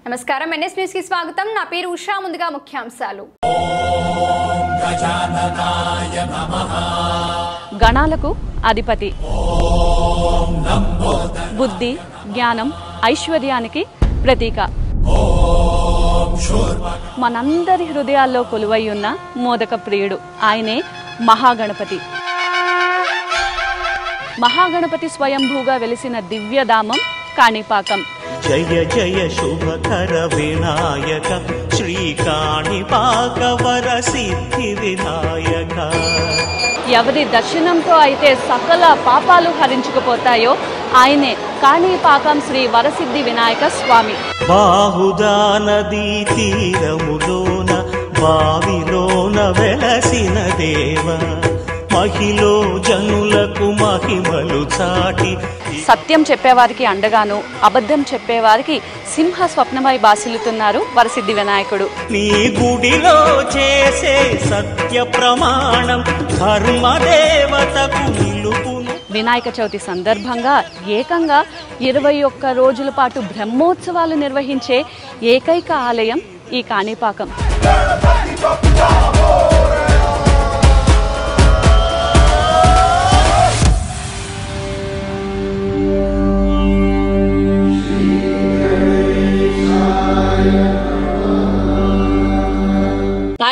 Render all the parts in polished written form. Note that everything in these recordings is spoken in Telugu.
నమస్కారం ఎన్ఎస్ న్యూస్ కి స్వాగతం నా పేరు ఉషా ముందుగా ముఖ్యాంశాలు గణాలకు అధిపతి బుద్ధి జ్ఞానం ఐశ్వర్యానికి ప్రతీక మనందరి హృదయాల్లో కొలువై ఉన్న మోదక ప్రియుడు ఆయనే మహాగణపతి. మహాగణపతి స్వయంభూగా వెలిసిన దివ్యధామం కాణిపాకం. జయ జయ శుభకర వినాయక శ్రీ కాణిపాక వరసిద్ధి వినాయక. ఎవరి దర్శనంతో అయితే సకల పాపాలు హరించుకుపోతాయో ఆయనే కాణిపాకం శ్రీ వరసిద్ధి వినాయక స్వామి. బాహుదా నదీ తీరములోన బావిలోన వెలసిన దేవ మహిలో జనులకు మహిమలు చాటి సత్యం చెప్పేవారికి అండగాను అబద్ధం చెప్పేవారికి సింహ స్వప్నమై బాసిల్లుతున్నారు వరసిద్ధి వినాయకుడు. నీ గుడిలో చేసే సత్య ప్రమాణం ధర్మదేవతకు నిలుపును. వినాయక చవితి సందర్భంగా ఏకంగా 21 రోజుల పాటు బ్రహ్మోత్సవాలు నిర్వహించే ఏకైక ఆలయం ఈ కాణిపాకం.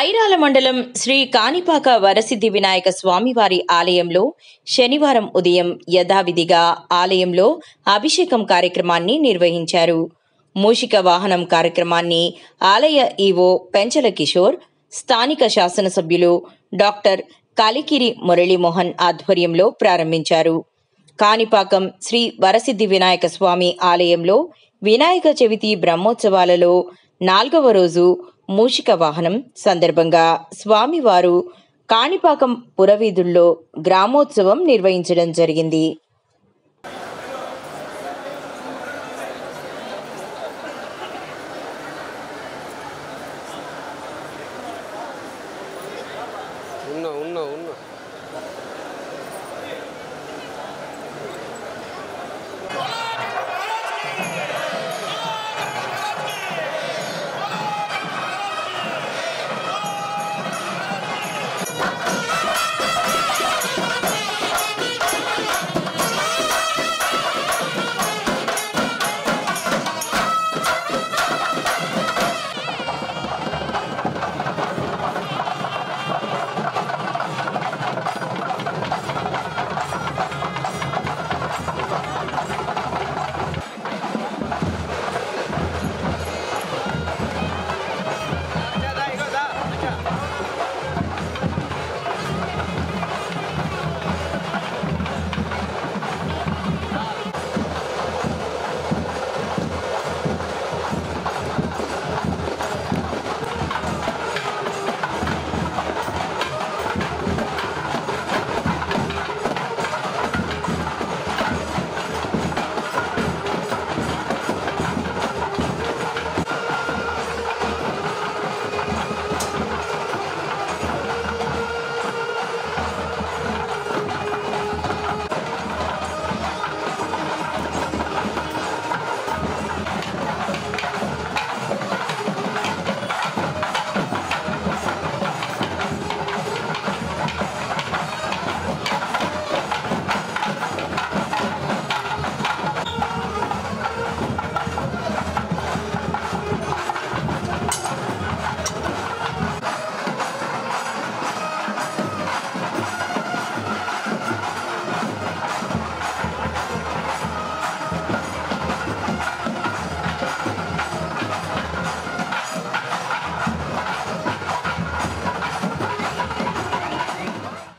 ఐరాల మండలం శ్రీ కాణిపాక వరసిద్ధి వినాయక స్వామివారి ఆలయంలో శనివారం ఉదయం యథావిధిగా ఆలయంలో అభిషేకం కార్యక్రమాన్ని నిర్వహించారు. మూషిక వాహనం కార్యక్రమాన్ని ఆలయ ఈవో పెంచల కిషోర్, స్థానిక శాసనసభ్యులు డాక్టర్ కలికిరి మురళీమోహన్ ఆధ్వర్యంలో ప్రారంభించారు. కాణిపాకం శ్రీ వరసిద్ధి వినాయక స్వామి ఆలయంలో వినాయక చవితి బ్రహ్మోత్సవాలలో 4వ రోజు మూషిక వాహనం సందర్భంగా స్వామివారు కాణిపాకం పురవీధుల్లో గ్రామోత్సవం నిర్వహించడం జరిగింది.